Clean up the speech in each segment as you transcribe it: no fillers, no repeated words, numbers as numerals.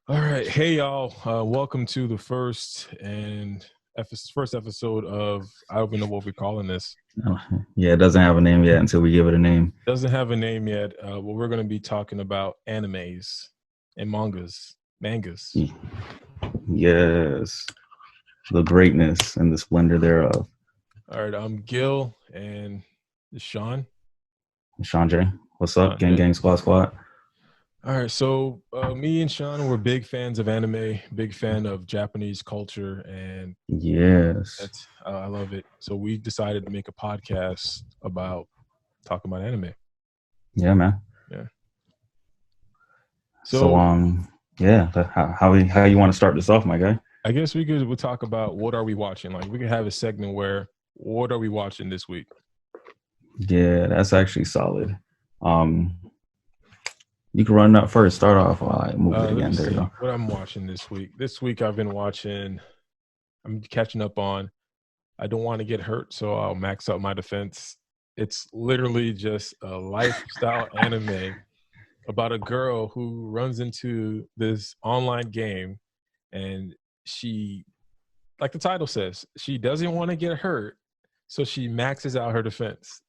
All right, hey y'all. Welcome to the first episode of I don't even know what we're calling this. Oh, yeah, it doesn't have a name yet until we give it a name. Doesn't have a name yet. But we're going to be talking about animes and mangas. Yes, the greatness and the splendor thereof. All right, I'm Gil and Sean. Chandre, what's up? Gang, Yeah. gang, squad, squad. All right, so me and Sean were big fans of anime, big fan of Japanese culture, and Yes. I love it. So we decided to make a podcast about talking about anime. Yeah, man. Yeah. So, So yeah. How you want to start this off, my guy? I guess we'll talk about what are we watching. Like we could have a segment where what are we watching this week? Yeah, that's actually solid. Um, you can run up first. Start off while I move it Let again. me There you see go. what I'm watching this week. This week I'm catching up on I Don't Want to Get Hurt, so I'll max out my defense. It's literally just a lifestyle anime about a girl who runs into this online game and she, like the title says, she doesn't want to get hurt, so she maxes out her defense.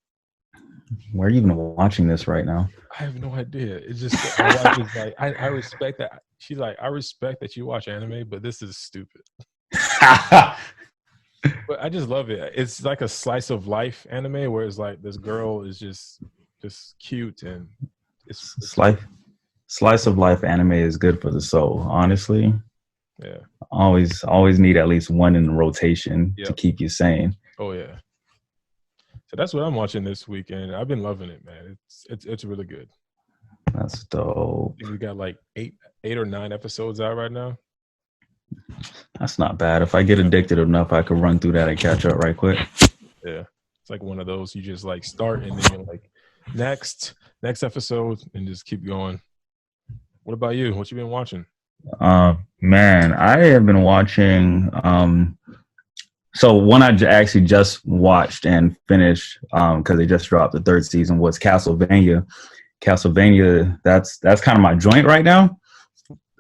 Where are you even watching this right now? I have no idea. It's just my wife is like, I respect that. She's like, I respect that you watch anime, but this is stupid. But I just love it. It's like a slice of life anime where it's like this girl is just cute and it's Slice of life anime is good for the soul. Honestly, yeah. always need at least one in rotation to Yep. keep you sane. Oh yeah. So that's what I'm watching this weekend. I've been loving it, man. It's really good. That's dope. I think we got like eight or nine episodes out right now. That's not bad. If I get addicted enough, I could run through that and catch up right quick. Yeah. It's like one of those you just like start and then you're like next episode and just keep going. What about you? What you been watching? Man, I have been watching. So one I actually just watched and finished because they just dropped the third season was Castlevania. Castlevania, that's kind of my joint right now.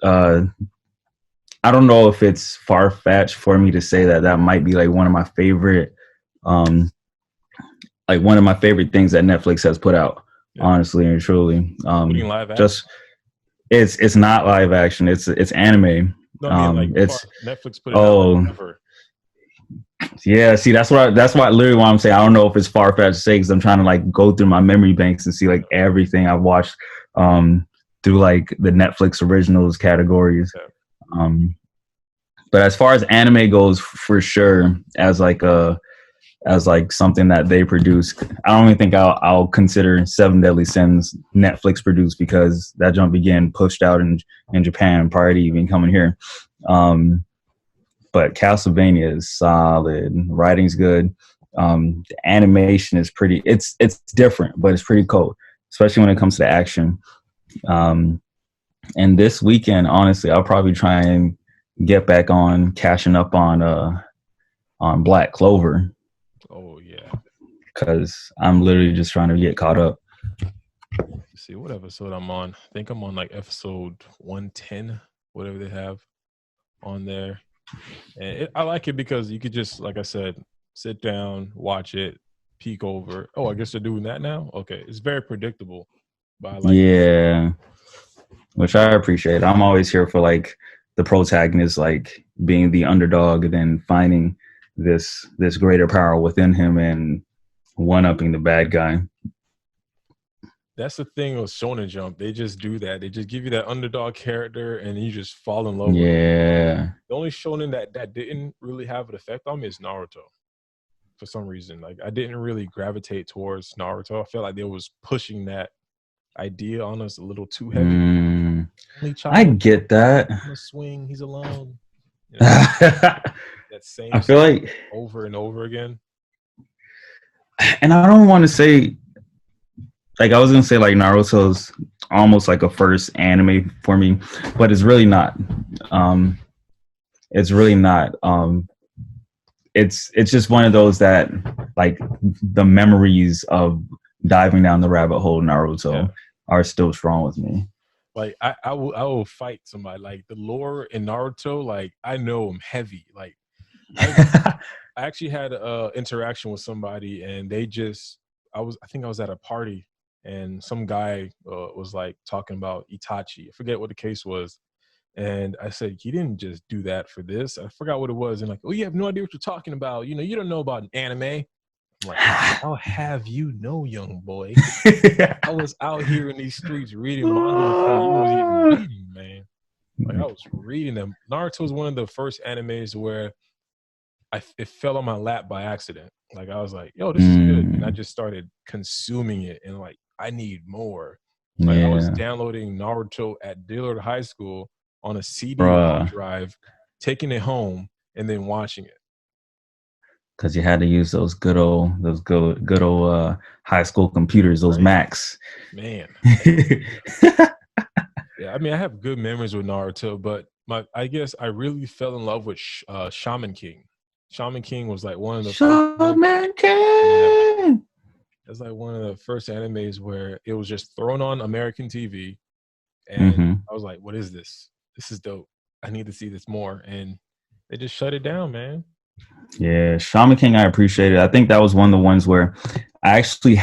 I don't know if it's far fetched for me to say that might be like one of my favorite, things that Netflix has put out. Yeah. Honestly and truly, live action? Just it's not live action. It's anime. No, I mean, like, it's Netflix put it out like ever. Yeah, see, that's why literally why I'm saying I don't know if it's far fetched to say because I'm trying to like go through my memory banks and see like everything I've watched through like the Netflix originals categories. Yeah. But as far as anime goes, for sure, as something that they produce, I don't even think I'll consider Seven Deadly Sins Netflix produced because that jump began pushed out in Japan prior to even coming here. But Castlevania is solid. Writing's good. The animation is pretty. It's different, but it's pretty cool, especially when it comes to the action. And this weekend, honestly, I'll probably try and get back on cashing up on Black Clover. Oh yeah, because I'm literally just trying to get caught up. Let's see what episode I'm on. I think I'm on like episode 110, whatever they have on there. And I like it because you could just, like I said, sit down, watch it, peek over. Oh, I guess they're doing that now? Okay. It's very predictable. But I like it. Which I appreciate. I'm always here for like the protagonist, like being the underdog and then finding this greater power within him and one-upping the bad guy. That's the thing with Shonen Jump. They just do that. They just give you that underdog character and you just fall in love with him. The only shonen that didn't really have an effect on me is Naruto. For some reason. Like I didn't really gravitate towards Naruto. I felt like they was pushing that idea on us a little too heavy. I get that. On a swing, he's alone. You know, that same I feel like over and over again. And I don't want to say like I was gonna say like Naruto's almost like a first anime for me, but it's really not. It's really not. It's just one of those that like the memories of diving down the rabbit hole Naruto are still strong with me. Like I will fight somebody. Like the lore in Naruto, like I know I'm heavy. Like I I actually had a interaction with somebody, and I think I was at a party, and some guy was like talking about Itachi. I forget what the case was, and I said he didn't just do that for this. I forgot what it was, and like, oh, you have no idea what you're talking about. You don't know about anime. I'm like, I'll have you know, young boy. I was out here in these streets reading manga before you was even reading, man. Like I was reading them. Naruto was one of the first animes where it fell on my lap by accident. Like I was like, yo, this is good. And I just started consuming it and like, I need more. Like I was Yeah, downloading Naruto at Dillard High School on a CD-ROM bruh. drive, taking it home and then watching it. Because you had to use those good old high school computers, those Right. Macs. Man. Yeah, I mean, I have good memories with Naruto, but I guess I really fell in love with Shaman King. Shaman King was like one of the first Shaman yeah, King. it's like one of the first animes where it was just thrown on American TV, and Mm-hmm. I was like, "What is this? This is dope. I need to see this more." And they just shut it down, man. Yeah, Shaman King, I appreciate it. I think that was one of the ones where I actually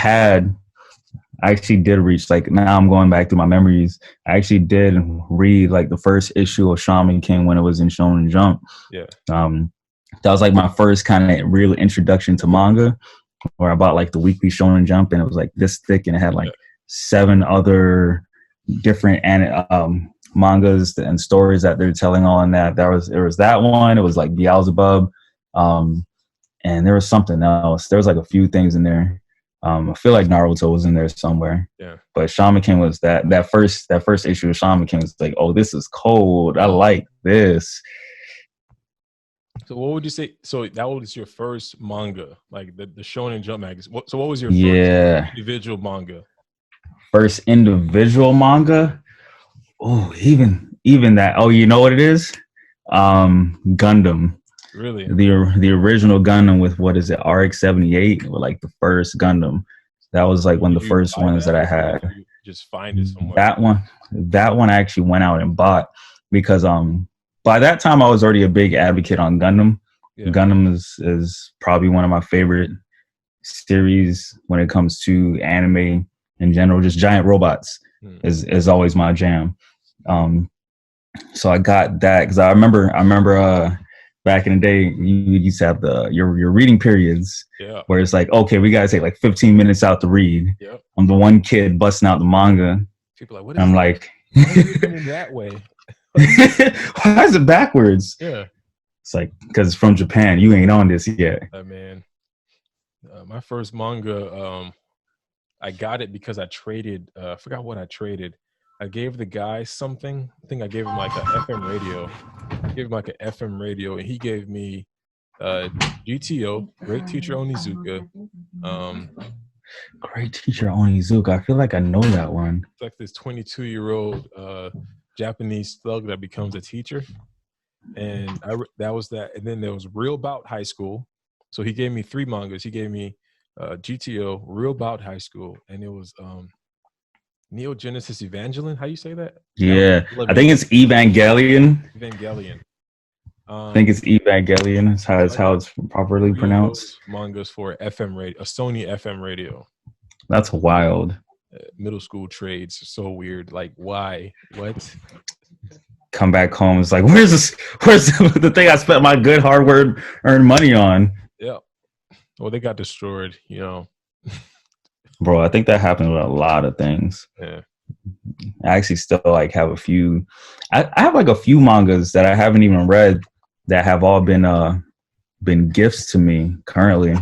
did reach, like, now I'm going back to my memories. I actually did read like the first issue of Shaman King when it was in Shonen Jump. Yeah, Um, that was like my first kind of real introduction to manga, where I bought like the weekly Shonen Jump, and it was like this thick, and it had like yeah, 7 other different mangas and stories that they're telling all in that. There was that one. It was like Beelzebub, um, and there was something else. There was like a few things in there. I feel like Naruto was in there somewhere, yeah. but Shaman King was that first issue of Shaman King was like, oh, this is cold. I like this. So what would you say? So that was your first manga, like the Shonen Jump magazine. So what was your first Yeah, individual manga? first individual manga. Oh, even that. Oh, you know what it is? Gundam. Really? The original Gundam with, what is it, RX-78, or like the first Gundam. That was like one of Did the you first buy ones that that, I or did had. you just find it somewhere? That one I actually went out and bought because by that time I was already a big advocate on Gundam. Yeah. Gundam is probably one of my favorite series when it comes to anime in general. Just giant robots Hmm. is always my jam. Um, so I got that because I remember back in the day you used to have your reading periods Yeah. where it's like, okay, we gotta take like 15 minutes out to read. Yep. I'm the one kid busting out the manga. People are like, what is I'm that? like, Why are you looking in that way? why is it backwards? Yeah. It's like, because it's from Japan. You ain't on this yet. Man. My first manga, I got it because I traded. I forgot what I traded. I gave the guy something. I think I gave him like a FM radio. I gave him like an FM radio, and he gave me GTO, Great Teacher Onizuka. Um, Great Teacher Onizuka. I feel like I know that one. it's like this 22-year-old Japanese thug that becomes a teacher, and that was that. And then there was Real Bout High School. So he gave me 3 mangas. He gave me GTO, Real Bout High School, and it was Neo Genesis Evangelion. How you say that? Yeah, I think it's Evangelion. Evangelion. I think it's Evangelion. Is how it's properly 3 of pronounced. those mangas for FM radio, a Sony FM radio. That's wild. Middle school trades are so weird. Like, why? What? Come back home. It's like, where's this? Where's the thing I spent my good hard earned money on? Yeah. Well, they got destroyed. Bro, I think that happens with a lot of things. Yeah. I actually still like have a few. I have like a few mangas that I haven't even read that have all been gifts to me currently.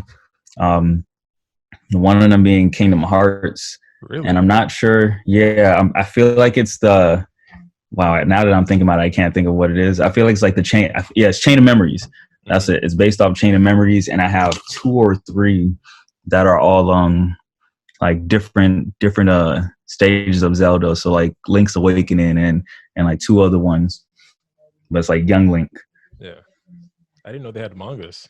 One of them being Kingdom Hearts. Really? And I'm not sure. Yeah, I feel like it's the. Wow, now that I'm thinking about it, I can't think of what it is. I feel like it's like the chain. Yeah, it's Chain of Memories. That's it. It's based off Chain of Memories, and I have 2 or 3 that are all like different stages of Zelda. So like Link's Awakening and like 2 other ones, but it's like Young Link. Yeah, I didn't know they had mangas.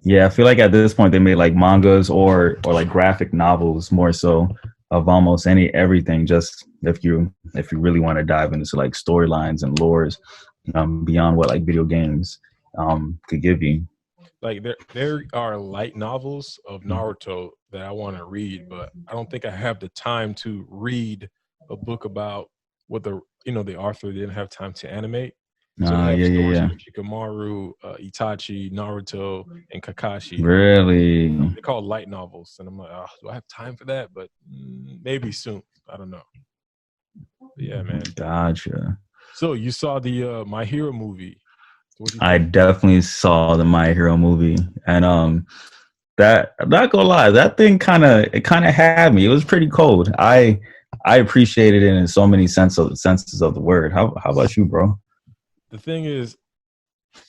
Yeah, I feel like at this point they made like mangas or like graphic novels more so. of almost everything. Just if you really want to dive into like storylines and lores, beyond what like video games could give you. Like there are light novels of Naruto that I want to read, but I don't think I have the time to read a book about what the author didn't have time to animate. So they have stories Yeah. for Shikamaru, Itachi, Naruto, and Kakashi. Really? They're called light novels, and I'm like, oh, do I have time for that? But maybe soon. I don't know. But yeah, man. Gotcha. So you saw the My Hero movie. I definitely saw the My Hero movie, and that I'm not gonna lie, that thing kind of had me. It was pretty cold. I appreciated it in so many senses of the word. How about you, bro? The thing is,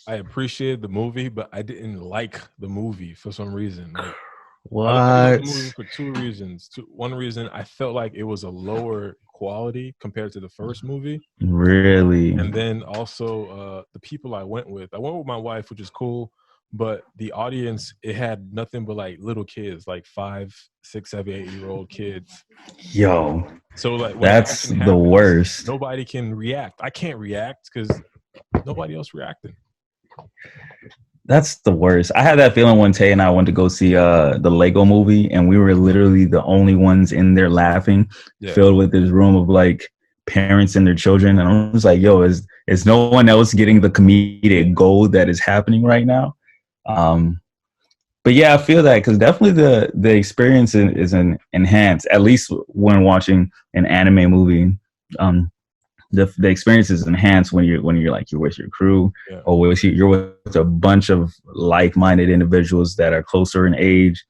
I appreciated the movie, but I didn't like the movie for some reason. Like, what? I like the movie for two reasons. One reason, I felt like it was a lower quality compared to the first movie. Really? And then also the people I went with my wife, which is cool, but the audience, it had nothing but like little kids, like 5, 6, 7, 8-year-old kids. Yo, so like when that's the happens, worst. Nobody can react. I can't react because nobody else reacting. That's the worst. I had that feeling one day, and I went to go see the Lego movie, and we were literally the only ones in there laughing, filled with this room of like parents and their children, and I was like, "Yo, is no one else getting the comedic gold that is happening right now?" But yeah, I feel that because definitely the experience is enhanced, at least when watching an anime movie. The experience is enhanced when you're like you're with your crew, or you're with a bunch of like-minded individuals that are closer in age.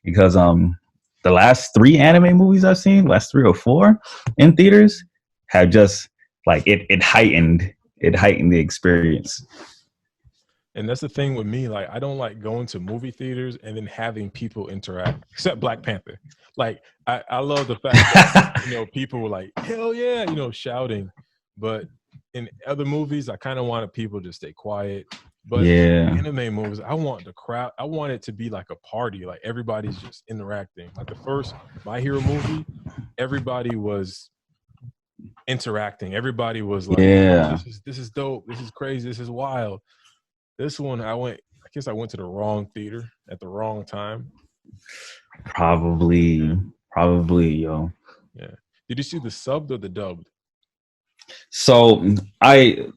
Because the last 3 anime movies I've seen, last 3 or 4 in theaters, have just like it heightened the experience. And that's the thing with me. Like, I don't like going to movie theaters and then having people interact, except Black Panther. Like, I love the fact that, people were like, hell yeah, shouting. But in other movies, I kind of wanted people to stay quiet. But anime movies, I want the crowd. I want it to be like a party. Like, everybody's just interacting. Like the first My Hero movie, everybody was interacting. Everybody was like, this is dope. This is crazy. This is wild. This one, I guess I went to the wrong theater at the wrong time. Probably, yo. Yeah. Did you see the subbed or the dubbed? So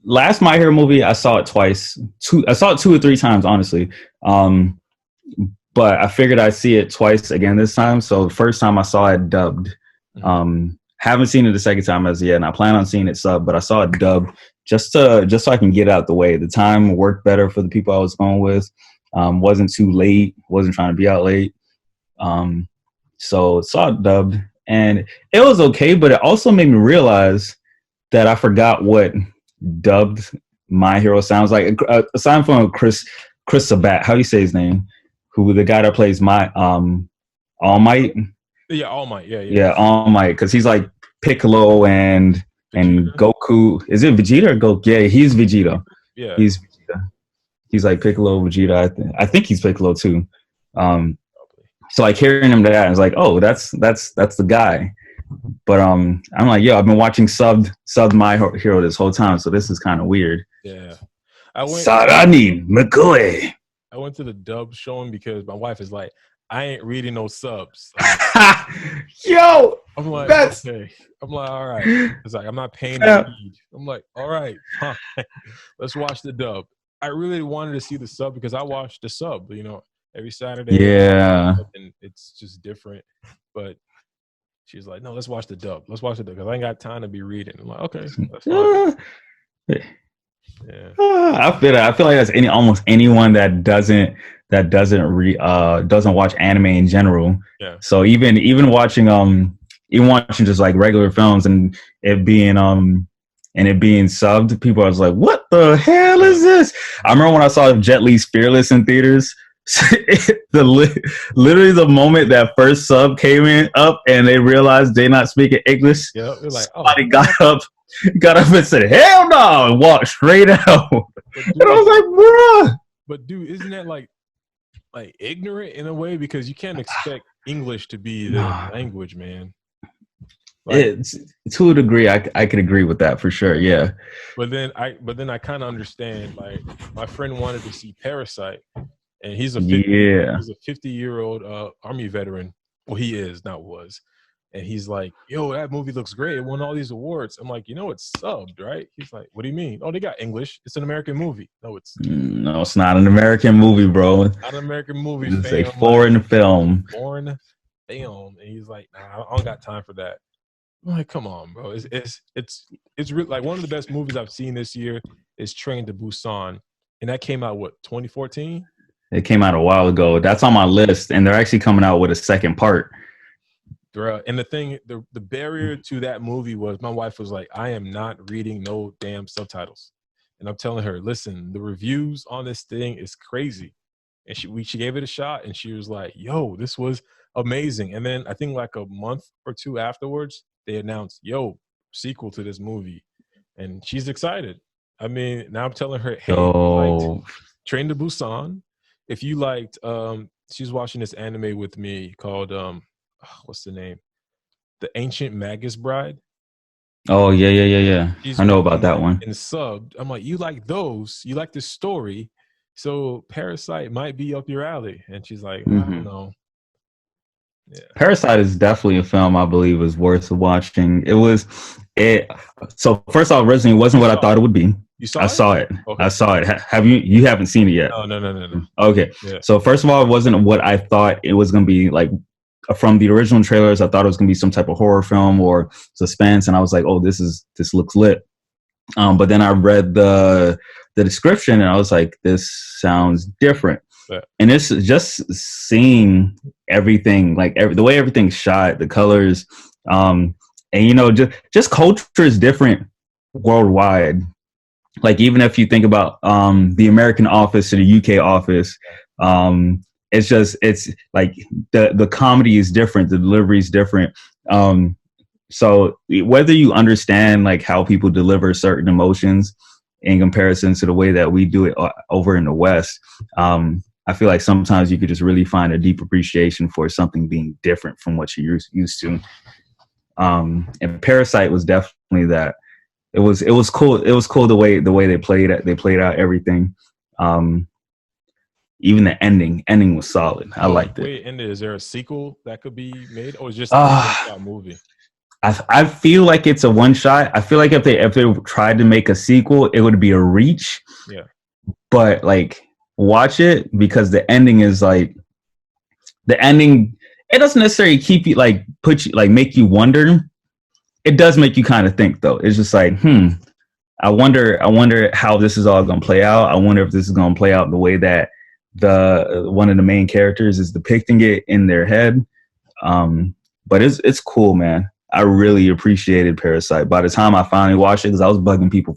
last My Hero movie, I saw it twice. I saw it 2 or 3 times, honestly. But I figured I'd see it twice again this time. So the first time I saw it dubbed. Haven't seen it the second time as yet, and I plan on seeing it sub, but I saw it dubbed just so I can get out the way. The time worked better for the people I was going with. Wasn't too late. Wasn't trying to be out late. So saw it dubbed, and it was okay, but it also made me realize that I forgot what dubbed My Hero sounds like. Aside from Chris Sabat, how do you say his name? Who the guy that plays All Might? Yeah, All Might. Yeah, All Might, because he's like Piccolo and Goku. Is it Vegeta or Goku? Yeah, he's Vegeta. Yeah, he's Vegeta. He's like Piccolo, Vegeta. I think he's Piccolo too. So like hearing him that, I was like, oh, that's the guy. But I'm like, yo, I've been watching subbed My Hero this whole time, so this is kind of weird. Yeah, Sarani McCoy. I went to the dub showing because my wife is like, I ain't reading no subs. Yo, I'm like, okay. I'm like, all right. It's like, I'm not paying the heed. I'm like, all right, fine. Let's watch the dub. I really wanted to see the sub because I watched the sub, every Saturday. Yeah. And it's just different. But she's like, no, let's watch the dub. Let's watch the dub because I ain't got time to be reading. I'm like, okay, that's fine. Yeah. I feel like that's almost anyone that doesn't watch anime in general. Yeah. So even watching just like regular films and it being subbed, people are like, what the hell is this? I remember when I saw Jet Li's Fearless in theaters. Literally the moment that first sub came up and they realized they're not speaking English, like, somebody got up and said, hell no, and walked straight out. And I was like, bruh. But dude, isn't that like ignorant in a way? Because you can't expect English to be the language, man. Like, It's to a degree, I could agree with that for sure. Yeah. but then I kind of understand. Like, my friend wanted to see Parasite, and Yeah. he's a 50-year-old army veteran. Well, he is, not was. And he's like, yo, that movie looks great. It won all these awards. I'm like, it's subbed, right? He's like, what do you mean? Oh, they got English. It's an American movie. No, it's No, it's not an American movie, bro. not an American movie, It's a fam. foreign film. Foreign film. And he's like, nah, I don't got time for that. I'm like, come on, bro. It's really like one of the best movies I've seen this year is Train to Busan. And that came out, what, 2014? It came out a while ago. That's on my list, and they're actually coming out with a second part. And the thing, the barrier to that movie was my wife was like, I am not reading no damn subtitles. And I'm telling her, listen, the reviews on this thing is crazy. And she gave it a shot, and she was like, yo, this was amazing. And then I think like a month or two afterwards, they announced, yo, sequel to this movie. And she's excited. I mean, now I'm telling her, hey, if you liked Train to Busan, if you liked, she's watching this anime with me called, what's the name? The Ancient Magus Bride. Oh, yeah. I know about that one. And subbed. I'm like, you like those? You like this story? So Parasite might be up your alley. And she's like, I don't know. Yeah. Parasite is definitely a film I believe is worth watching. So first off, originally it wasn't what I thought it would be. You saw I it? saw it. Okay. I saw it. Have you? You haven't seen it yet? No. Okay. Yeah. So first of all, it wasn't what I thought it was going to be. Like from the original trailers, I thought it was going to be some type of horror film or suspense, and I was like, oh, this looks lit. But then I read the description, and I was like, this sounds different. Yeah. And it's just seeing everything, like the way everything's shot, the colors, and just culture is different worldwide. Like even if you think about the American office to the UK office, it's like the comedy is different, the delivery is different. So whether you understand like how people deliver certain emotions in comparison to the way that we do it over in the West, I feel like sometimes you could just really find a deep appreciation for something being different from what you're used to. And Parasite was definitely that. It was cool. It was cool the way they played it. They played out everything. Even the ending was solid. I liked it. Wait, is there a sequel that could be made, or is it just a movie? I feel like it's a one shot. I feel like if they tried to make a sequel, it would be a reach. Yeah. But like, watch it, because the ending is like it doesn't necessarily keep you like make you wonder. It does make you kind of think though. It's just like, I wonder how this is all gonna play out. I wonder if this is gonna play out the way that one of the main characters is depicting it in their head. But it's cool, man. I really appreciated Parasite. By the time I finally watched it, because I was bugging people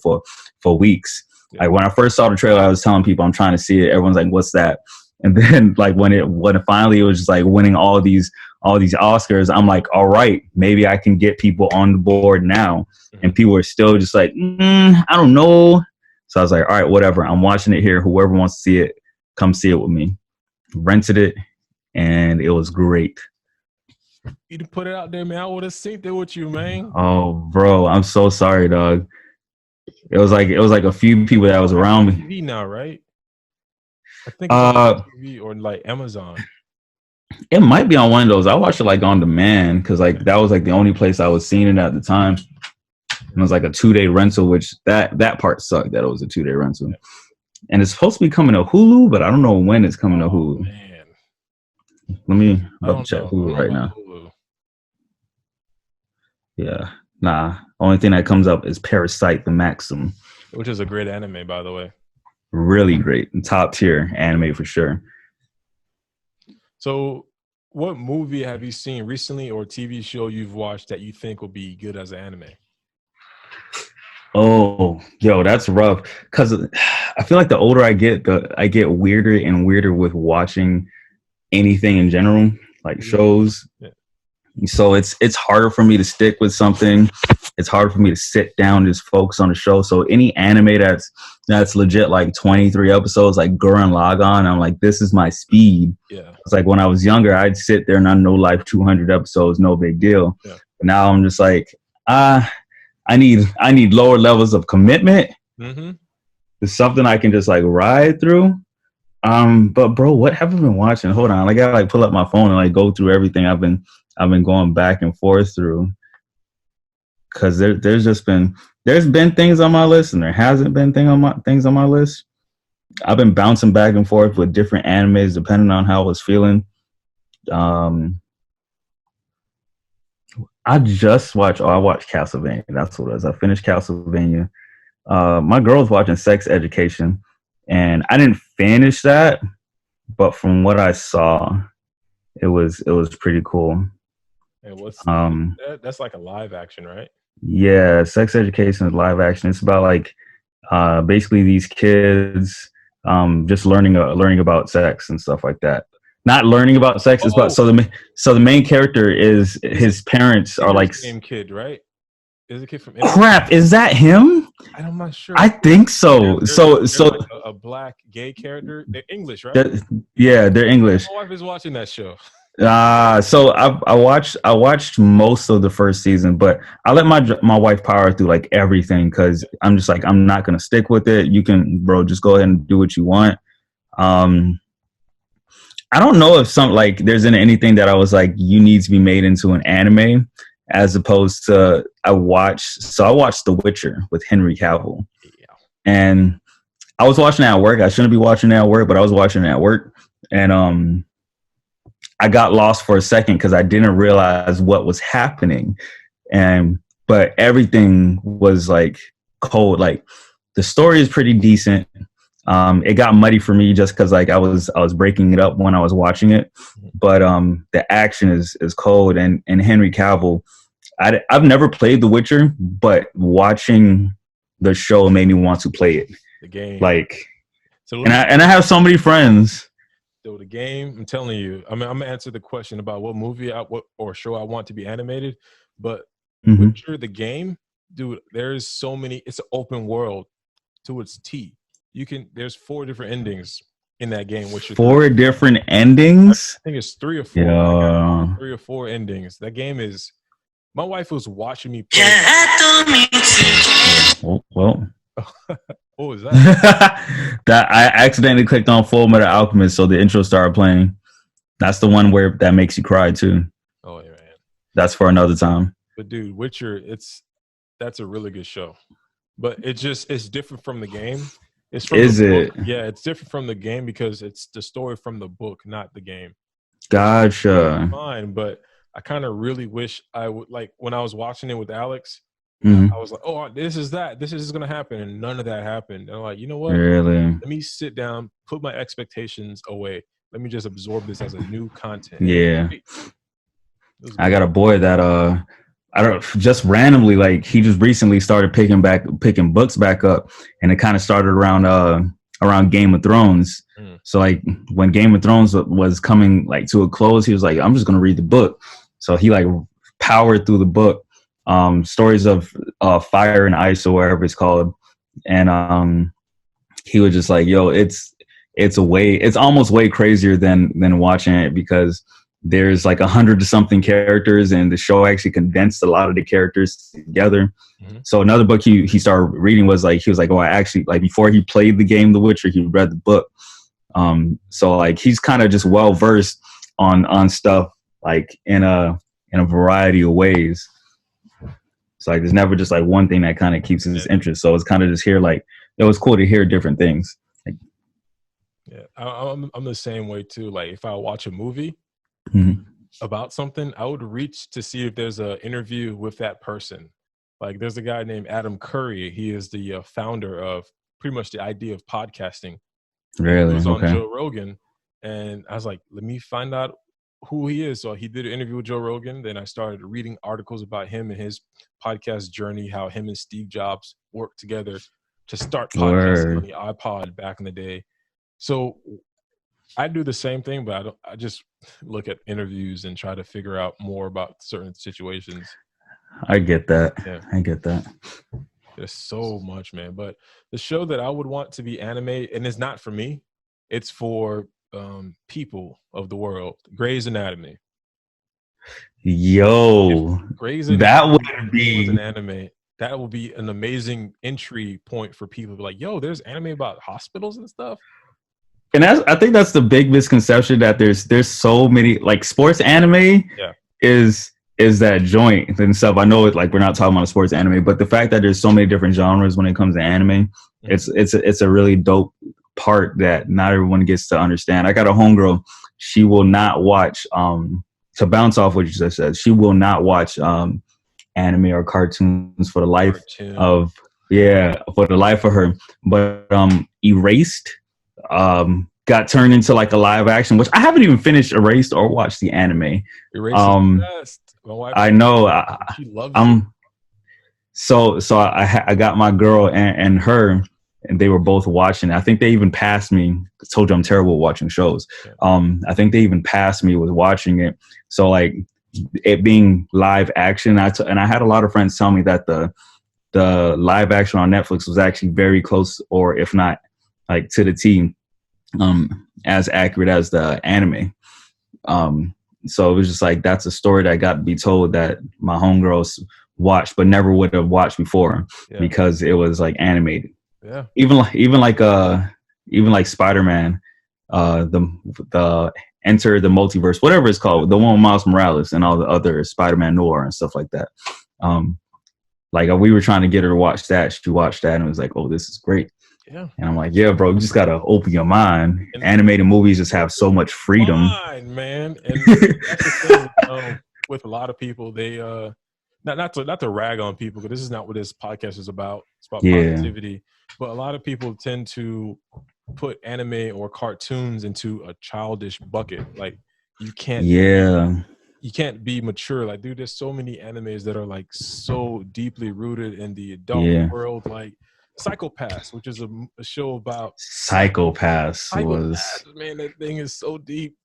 for weeks. Yeah. Like when I first saw the trailer, I was telling people I'm trying to see it. Everyone's like, "What's that?" And then like when it finally was just like winning all these Oscars, I'm like, all right, maybe I can get people on the board now. And people are still just like, I don't know. So I was like, all right, whatever. I'm watching it here. Whoever wants to see it, come see it with me. Rented it, and it was great. You to put it out there, man. I would have synced it with you, man. Oh, bro, I'm so sorry, dog. It was like a few people that was around me. TV now, right? I think it's on TV or like Amazon. It might be on one of those. I watched it like on demand because like that was like the only place I was seeing it at the time. And it was like a 2-day rental, which that part sucked. That it was a 2-day rental, and it's supposed to be coming to Hulu, but I don't know when it's coming to Hulu. Man. Let me check Hulu right now. Hulu. Yeah, nah. Only thing that comes up is Parasite: The Maxim, which is a great anime, by the way. Really great, top tier anime for sure. So, what movie have you seen recently, or TV show you've watched that you think will be good as an anime? Oh, yo, that's rough. Because I feel like the older I get, I get weirder and weirder with watching anything in general, like shows. Yeah. So it's harder for me to stick with something. It's harder for me to sit down and just focus on the show. So any anime that's legit like 23 episodes, like Gurren Lagann, I'm like, this is my speed. Yeah. It's like when I was younger, I'd sit there and I know life 200 episodes, no big deal. Yeah. Now I'm just like, I need lower levels of commitment. Mm-hmm. It's something I can just like ride through. But bro, what have I been watching? Hold on, I gotta like pull up my phone and like go through everything I've been going back and forth through. Cause there's been things on my list and there hasn't been things on my list. I've been bouncing back and forth with different animes depending on how I was feeling. Um, I watched Castlevania. That's what it was. I finished Castlevania. My girl's watching Sex Education, and I didn't finish that, but from what I saw, it was pretty cool. And Um, that's like a live action, right? yeah, Sex Education is live action. It's about like basically these kids just learning about sex and stuff like that. Not learning about sex. It's about Oh, so the main character is is it his parents are Ender's like Game kid, right? Is a kid from Ender's crap. Is that him? I'm not sure. I think so. There's like a black gay character. They're English, right? Yeah, they're English. My wife is watching that show. So I watched most of the first season, but I let my wife power through like everything because I'm just like I'm not gonna stick with it. You can, bro, just go ahead and do what you want. Um, I don't know if some like there's anything that I was like you need to be made into an anime as opposed to I watched The Witcher with Henry Cavill, Yeah. and I was watching it at work. I shouldn't be watching it at work, but I was watching it at work, and I got lost for a second because I didn't realize what was happening. And but everything was like cold. Like the story is pretty decent. It got muddy for me just because like I was breaking it up when I was watching it. But the action is cold and Henry Cavill. I've never played The Witcher, but watching the show made me want to play it. The game. Like, So and I have so many friends. So the game, I'm telling you, I mean, I'm gonna answer the question about what movie or show I want to be animated, but Witcher the game, dude, there's so many. It's an open world to its T. There's 4 different endings in that game. Witcher 3. 4 different endings. I think it's 3 or 4. Yeah. 3 or 4 endings. That game is. My wife was watching me play. Well. What was that? That I accidentally clicked on Full Metal Alchemist, so the intro started playing. That's the one where that makes you cry too. Oh yeah, man. That's for another time. But dude, Witcher, that's a really good show. But it's different from the game. It's from Is the it? book. Yeah, it's different from the game because it's the story from the book, not the game. Gotcha. Fine, but I kind of really wish I would like when I was watching it with Alex. Mm-hmm. I was like, oh, this is going to happen. And none of that happened. And I'm like, you know what? Really? Let me sit down, put my expectations away. Let me just absorb this as a new content. Yeah. I got a boy that, I don't just randomly, like he just recently started picking books back up. And it kind of started around Game of Thrones. So like when Game of Thrones was coming like to a close, he was like, I'm just going to read the book. So he like powered through the book. Stories of Fire and Ice or whatever it's called, and he was just like, "Yo, it's almost way crazier than watching it because there's like 100 something characters, and the show actually condensed a lot of the characters together." Mm-hmm. So another book he started reading was like he was like, "Oh, I actually like before he played the game The Witcher, he read the book." So like he's kind of just well versed on stuff like in a variety of ways. So like there's never just like one thing that kind of keeps his interest. So it's kind of just here like it was cool to hear different things. Like, yeah, I'm the same way too. Like if I watch a movie about something, I would reach to see if there's an interview with that person. Like there's a guy named Adam Curry. He is the founder of pretty much the idea of podcasting. Really? He was on Joe Rogan, and I was like, let me find out who he is. So he did an interview with Joe Rogan. Then I started reading articles about him and his podcast journey, how him and Steve Jobs worked together to start podcasting on the iPod back in the day. So I do the same thing, but I just look at interviews and try to figure out more about certain situations. I get that. Yeah. I get that. There's so much, man. But the show that I would want to be anime, and it's not for me, it's for people of the world. Grey's Anatomy. If Yo, Grey's that would Anatomy was an be. anime, that would be an amazing entry point for people to be like, yo, there's anime about hospitals and stuff. And I think that's the big misconception, that there's so many, like, sports anime Yeah. is that joint and stuff. I know it, like, we're not talking about a sports anime, but the fact that there's so many different genres when it comes to anime, it's a really dope part that not everyone gets to understand. I got a homegirl, she will not watch to bounce off what you just said, she will not watch anime or cartoons for the life of for the life of her. But Erased got turned into like a live action, which I haven't even finished Erased or watched the anime. Erased is the best. My wife, I know. she loves it. So I got my girl and her, and they were both watching. I think they even passed me. I told you I'm terrible at watching shows. I think they even passed me with watching it. So, like, it being live action, and I had a lot of friends tell me that the live action on Netflix was actually very close, or if not, like, to the T, as accurate as the anime. So it was just like, that's a story that got to be told that my homegirls watched, but never would have watched before because it was like animated. Yeah. Even like Spider-Man, the Enter the Multiverse, whatever it's called, the one with Miles Morales and all the other Spider-Man Noir and stuff like that. Like, we were trying to get her to watch that. She watched that and was like, "Oh, this is great." Yeah. And I'm like, "Yeah, bro, you just gotta open your mind." And animated movies just have so much freedom. Man. And that's the thing with a lot of people. They not to rag on people, because this is not what this podcast is about. It's about positivity. But a lot of people tend to put anime or cartoons into a childish bucket. Like, you can't be mature. Like, dude, there's so many animes that are like so deeply rooted in the adult world. Like Psychopaths, which is a show about Psychopaths. Man, that thing is so deep.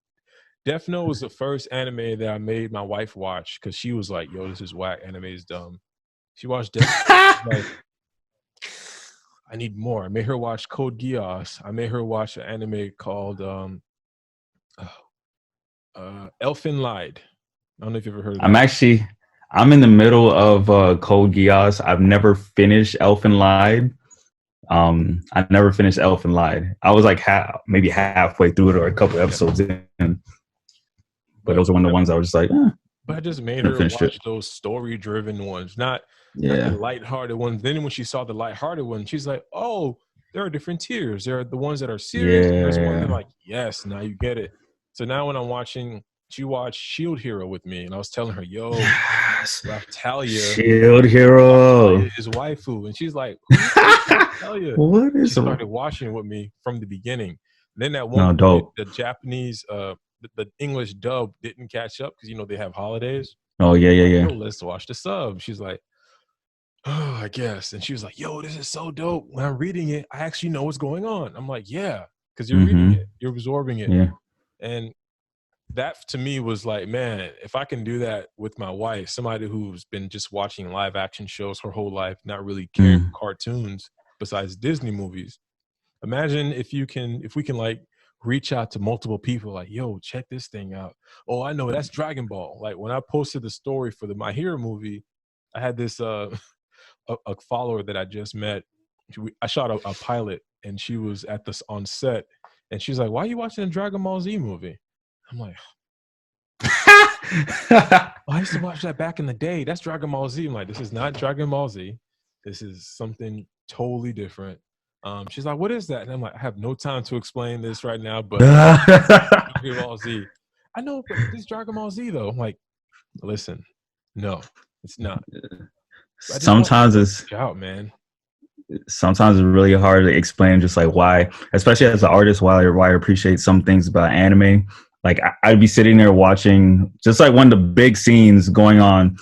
Death Note was the first anime that I made my wife watch, because she was like, "Yo, this is whack. Anime is dumb." She watched Death Note. Like, I need more. I made her watch Code Geass. I made her watch an anime called Elfen Lied. I don't know if you've ever heard of that. I'm in the middle of Code Geass. I've never finished Elfen Lied. I never finished Elfen Lied. I was like maybe halfway through it, or a couple episodes in. But those are one of the ones I was just like, But I just made her watch those story-driven ones, not the lighthearted ones. Then when she saw the lighthearted one, she's like, "Oh, there are different tiers. There are the ones that are serious. And there's ones that are like, yes, now you get it." So now when I'm watching, she watched Shield Hero with me, and I was telling her, "Yo, Raftalia, Shield Hero is waifu," and she's like, "Raftalia." What is? She started watching with me from the beginning. Then at one point, the Japanese, the English dub didn't catch up, because they have holidays. Oh yeah. Like, let's watch the sub. She's like, "Oh, I guess." And she was like, "Yo, this is so dope. When I'm reading it, I actually know what's going on." I'm like, "Yeah, because you're reading it, you're absorbing it." Yeah. And that to me was like, man, if I can do that with my wife, somebody who's been just watching live action shows her whole life, not really caring for cartoons besides Disney movies. Imagine if we can like reach out to multiple people, like, "Yo, check this thing out. Oh, I know, that's Dragon Ball." Like, when I posted the story for the My Hero movie, I had this a follower that I just met. I shot a pilot, and she was on set, and she's like, "Why are you watching a Dragon Ball Z movie?" I'm like, "I used to watch that back in the day. That's Dragon Ball Z." I'm like, "This is not Dragon Ball Z. This is something totally different." She's like, "What is that?" And I'm like, "I have no time to explain this right now, but Dragon Ball Z." "I know, but this Dragon Ball Z though." I'm like, "Listen, no, it's not." Sometimes it's really hard to explain just like why, especially as an artist, why I appreciate some things about anime. Like, I'd be sitting there watching just like one of the big scenes going on.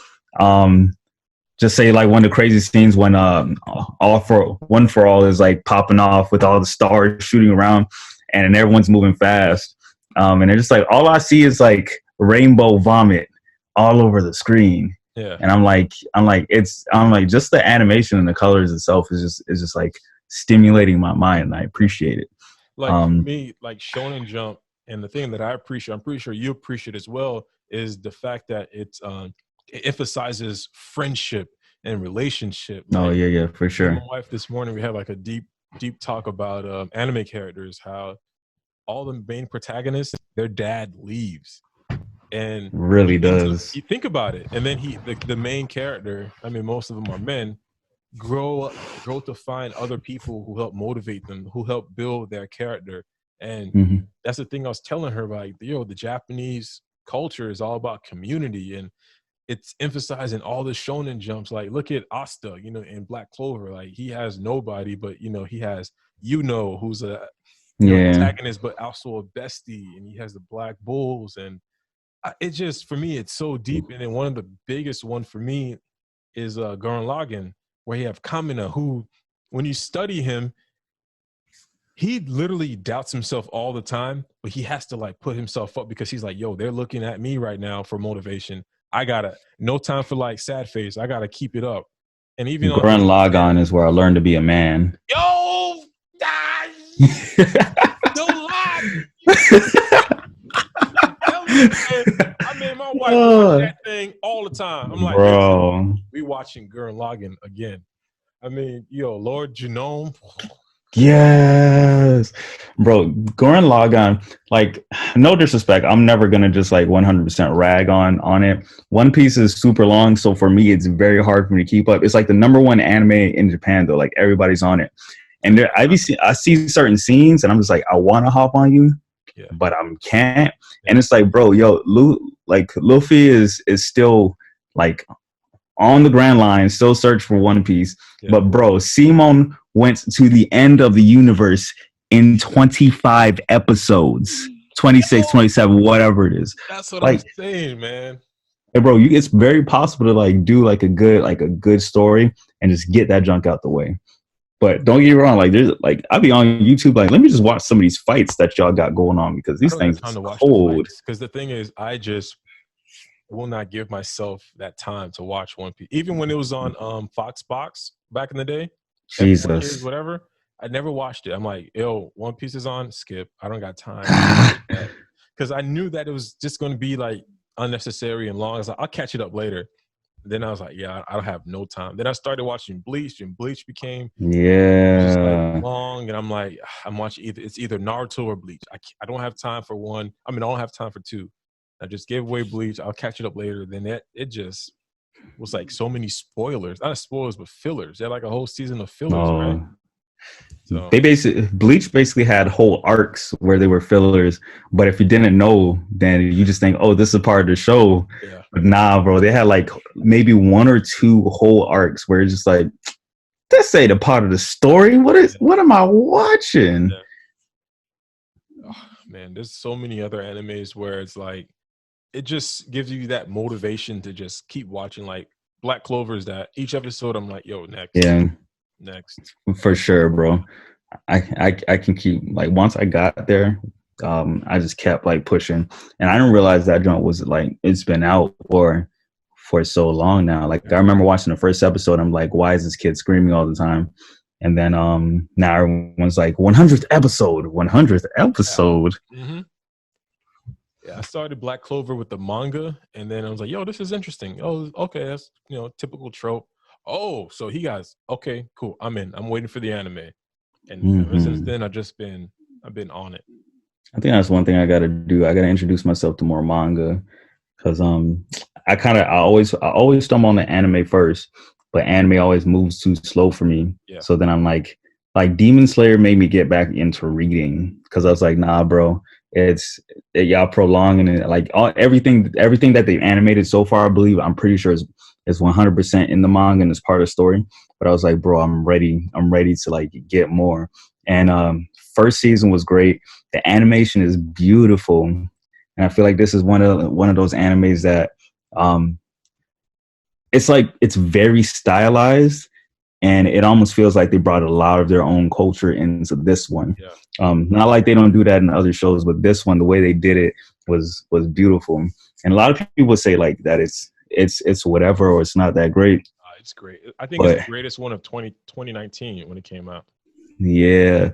Just say like one of the crazy scenes when One for All is like popping off with all the stars shooting around, and everyone's moving fast. And they're just like, all I see is like rainbow vomit all over the screen. Yeah. And I'm like, just the animation and the colors itself is just like stimulating my mind. And I appreciate it. Like, for me, like Shonen Jump, and the thing that I appreciate, I'm pretty sure you appreciate as well, is the fact that it emphasizes friendship and relationship. Oh Like yeah, for me and my sure. wife this morning, we had like a deep talk about anime characters, how all the main protagonists, their dad leaves. And Really you does. think about it, and then the main character, I mean, most of them are men, grow to find other people who help motivate them, who help build their character. And Hmm. that's the thing I was telling her, like, the Japanese culture is all about community, and it's emphasizing all the shonen jumps. Like, look at Asta, in Black Clover. Like, he has nobody, but he has who's a Yeah. antagonist, but also a bestie, and he has the Black Bulls. And it just, for me, it's so deep. And then one of the biggest one for me is Gurren Lagann, where you have Kamina, who, when you study him, he literally doubts himself all the time, but he has to like put himself up because he's like, yo, they're looking at me right now for motivation. I gotta, no time for like sad face. I gotta keep it up. And even on Gurren Lagann is where I learned to be a man. yo, ah, no lie. I mean, my wife watch that thing all the time. I'm like, listen, Bro. we watching Gurren Lagann again. I mean, Lord Genome. Yes. Bro, Gurren Lagann, like, no disrespect, I'm never gonna just like 100% rag on it. One Piece is super long, so for me it's very hard for me to keep up. It's like the number one anime in Japan though, like everybody's on it. And I see certain scenes and I'm just like, I want to hop on you, Yeah. but I can't. And it's like, bro, Luffy is still like on the Grand Line, still search for One Piece. Yeah. But bro, Simon went to the end of the universe in 25 episodes, 26, 27, whatever it is. That's what Like, I'm saying, man. hey, bro, it's very possible to like do like a good story and just get that junk out the way. But don't get me wrong, like there's like I'll be on YouTube, like let me just watch some of these fights that y'all got going on because these things are cold. Because the thing is, I just will not give myself that time to watch One Piece. Even when it was on Fox Box back in the day, Jesus. whatever, I never watched it. I'm like, yo, One Piece is on, skip. I don't got time. Because I knew that it was just going to be like unnecessary and long. I was like, I'll catch it up later. Then I was like, yeah, I don't have no time. Then I started watching Bleach, and Bleach became just like long. And I'm like, I'm watching either Naruto or Bleach. I don't have time for one. I mean, I don't have time for two. I just gave away Bleach. I'll catch it up later. Then it just was like so many spoilers. Not spoilers, but fillers. They had like a whole season of fillers, right? So Bleach basically had whole arcs where they were fillers, but if you didn't know, then you just think, oh, this is a part of the show. Yeah. But nah, bro, they had like maybe one or two whole arcs where it's just like, this ain't a part of the story. What am I watching? Yeah. Oh, man, there's so many other animes where it's like it just gives you that motivation to just keep watching. Like Black Clover is that each episode I'm like, yo, next. Yeah. Next. For sure, bro. I can keep like once I got there, I just kept like pushing, and I didn't realize that joint was like it's been out for so long now. Like I remember watching the first episode, I'm like, why is this kid screaming all the time? And then now everyone's like 100th episode. Mm-hmm. Yeah, I started Black Clover with the manga, and then I was like, yo, this is interesting. Oh, okay, that's typical trope. Oh, so he guys, okay, cool. I'm in. I'm waiting for the anime. And ever since then I've been on it. I think that's one thing I gotta do. I gotta introduce myself to more manga. Cause I always stumble on the anime first, but anime always moves too slow for me. Yeah. So then I'm like Demon Slayer made me get back into reading because I was like, nah, bro, y'all prolonging it. Like everything that they've animated so far, I believe, I'm pretty sure is 100% in the manga and it's part of the story. But I was like, bro, I'm ready to like get more. And first season was great. The animation is beautiful. And I feel like this is one of those animes that it's very stylized, and it almost feels like they brought a lot of their own culture into this one. Yeah. Not like they don't do that in other shows, but this one, the way they did it was beautiful. And a lot of people say like that it's whatever or it's not that great. It's great. I think it's the greatest one of 2019 when it came out. Yeah.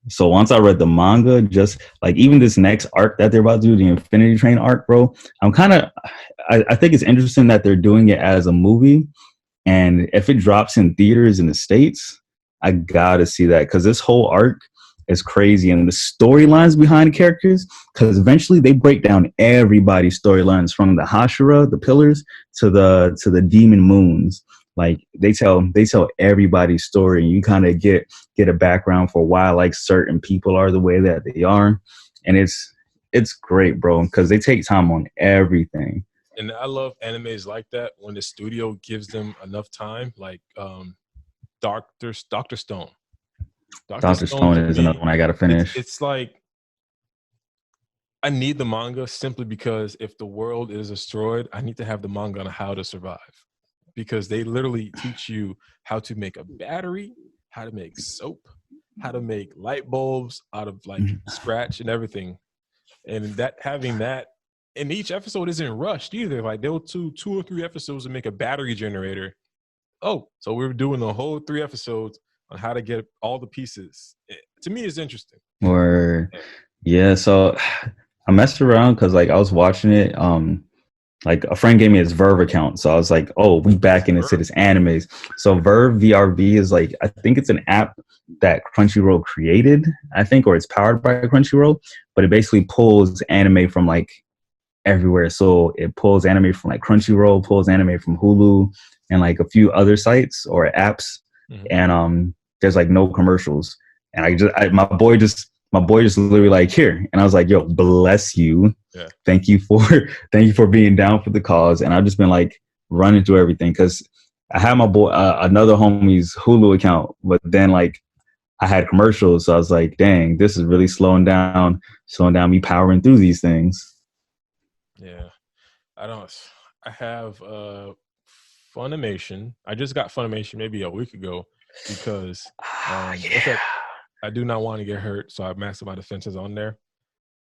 So once I read the manga, just like even this next arc that they're about to do, the Infinity Train arc, bro, I'm kind of, I think it's interesting that they're doing it as a movie. And if it drops in theaters in the States, I gotta see that because this whole arc is crazy. And the storylines behind the characters, because eventually they break down everybody's storylines from the Hashira, the pillars, to the demon moons. Like they tell everybody's story, and you kind of get a background for why like certain people are the way that they are. And it's great, bro, because they take time on everything. And I love animes like that when the studio gives them enough time, like Doctor Stone. Doctor Dr. Stone Stone to is me, another one I gotta finish. it's like I need the manga simply because if the world is destroyed, I need to have the manga on how to survive. Because they literally teach you how to make a battery, how to make soap, how to make light bulbs out of like scratch and everything. And that having that, and each episode isn't rushed either. Like they'll do 2 or 3 episodes to make a battery generator. Oh, so we're doing the whole 3 episodes on how to get all the pieces. To me, it's interesting. Or yeah, so I messed around because like I was watching it. Like a friend gave me his Verve account, so I was like, "Oh, we backing into this animes." So Verve VRV is like I think it's an app that Crunchyroll created, I think, or it's powered by Crunchyroll, but it basically pulls anime from like everywhere. So it pulls anime from like Crunchyroll, pulls anime from Hulu, and like a few other sites or apps, and there's like no commercials. And my boy just literally like here, and I was like, "Yo, bless you, Yeah. thank you for thank you for being down for the cause." And I've just been like running through everything because I had my boy another homie's Hulu account, but then like I had commercials, so I was like, "Dang, this is really slowing down me powering through these things." Yeah. I don't. I have Funimation. I just got Funimation maybe a week ago because Yeah. I do not want to get hurt, so I mastered my defenses on there,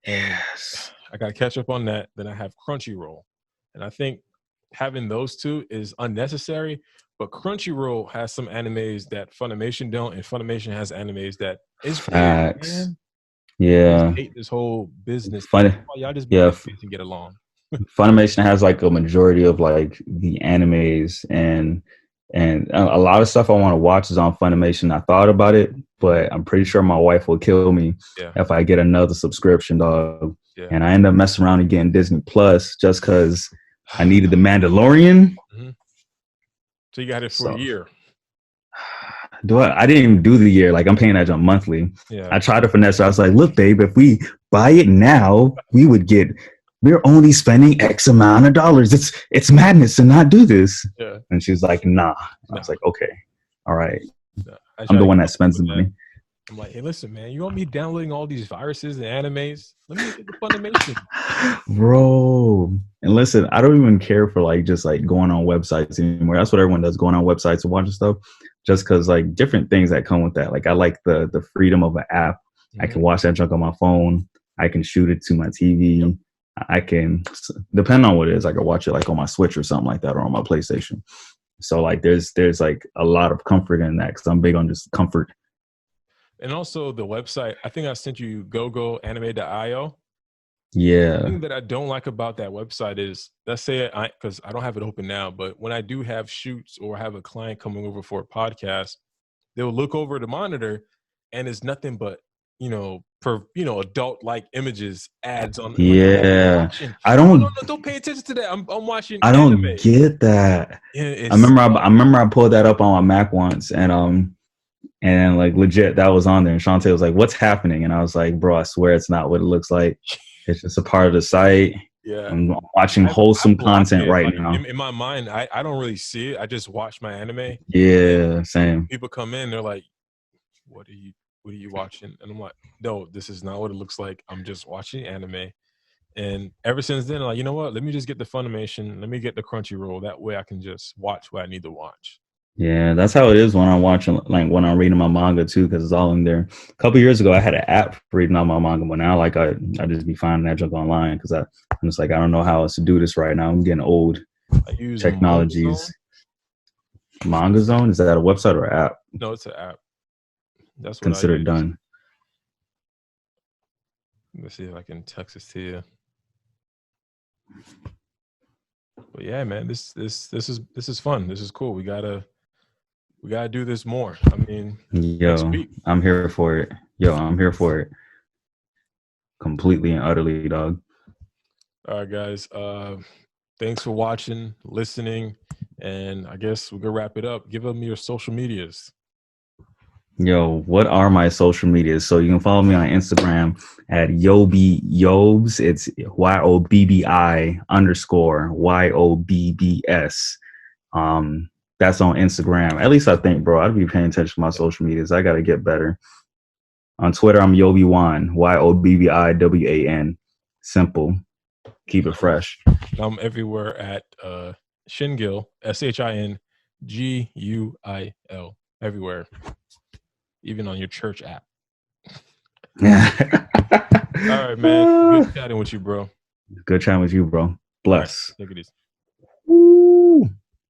and Yes. I got to catch up on that. Then I have Crunchyroll, and I think having those two is unnecessary. But Crunchyroll has some animes that Funimation don't, and Funimation has animes that it's weird, Facts. man. I just Yeah. hate this whole business thing. Funny. Why y'all just be Yeah. enemies and get along? Funimation has like a majority of like the animes and a lot of stuff I want to watch is on Funimation. I thought about it, but I'm pretty sure my wife will kill me Yeah, if I get another subscription, dog. yeah. And I end up messing around and getting Disney Plus just because I needed the Mandalorian. So you got it for a So year. I didn't even do the year. Like I'm paying that jump monthly. Yeah. I tried to finesse her. I was like, look, babe, if we buy it now, we're only spending X amount of dollars. It's madness to not do this. Yeah. And she's like, nah. I was like, okay, all right. I'm try the to one keep that up spends with the that. money. I'm like, hey, listen, man, you want me downloading all these viruses and animes? Let me get the Funimation. Bro. And listen, I don't even care for like just like going on websites anymore. That's what everyone does, going on websites and watching stuff. Just because like different things that come with that. Like I like the freedom of an app. I can watch that junk on my phone. I can shoot it to my TV. Yep. I can, depending on what it is, I can watch it like on my Switch or something like that, or on my PlayStation. So like there's like a lot of comfort in that because I'm big on just comfort. And also the website, I think I sent you gogoanime.io. Yeah. The thing that I don't like about that website is, let's say because I don't have it open now, but when I do have shoots or have a client coming over for a podcast, they'll look over the monitor and it's nothing but adult like images ads on. I'm like, Yeah. I no, don't don't pay attention to that. I'm watching I anime. don't get that. Yeah, I remember I pulled that up on my Mac once and like legit that was on there and Shantae was like, "What's happening?" And I was like, "Bro, I swear it's not what it looks like. It's just a part of the site." Yeah. I'm watching wholesome content right now. In my mind, I don't really see it. I just watch my anime. Yeah, same. People come in, they're like, what are you watching? And I'm like, no, this is not what it looks like. I'm just watching anime. And ever since then, I'm like, you know what? Let me just get the Funimation. Let me get the Crunchyroll. That way I can just watch what I need to watch. Yeah, that's how it is when I'm watching, like when I'm reading my manga too, because it's all in there. A couple years ago, I had an app for reading all my manga, but now like I just be finding that junk online because I'm just like I don't know how else to do this right now. I'm getting old. I use Technologies. Manga Zone, is that a website or app? No, it's an app. That's what Considered I use. done. Let's see if I can text this to you. But yeah, man, this is fun. This is cool. We gotta do this more. I mean, next Yo, week. I'm here for it. Yo, I'm here for it. Completely and utterly, dog. All right, guys. Thanks for watching, listening, and I guess we're gonna wrap it up. Give them your social medias. Yo, what are my social medias? So you can follow me on Instagram at Yobs. It's YOBBI_YOBBS. That's on Instagram. At least I think, bro. I'd be paying attention to my social medias. I gotta get better. On Twitter, I'm Yobi1, YOBBIWAN. Simple. Keep it fresh. I'm everywhere at Shingil, SHINGUIL. Everywhere. Even on your church app. Yeah. All right, man. Good chatting with you, bro. Good chatting with you, bro. Bless. Right, take it easy. Woo.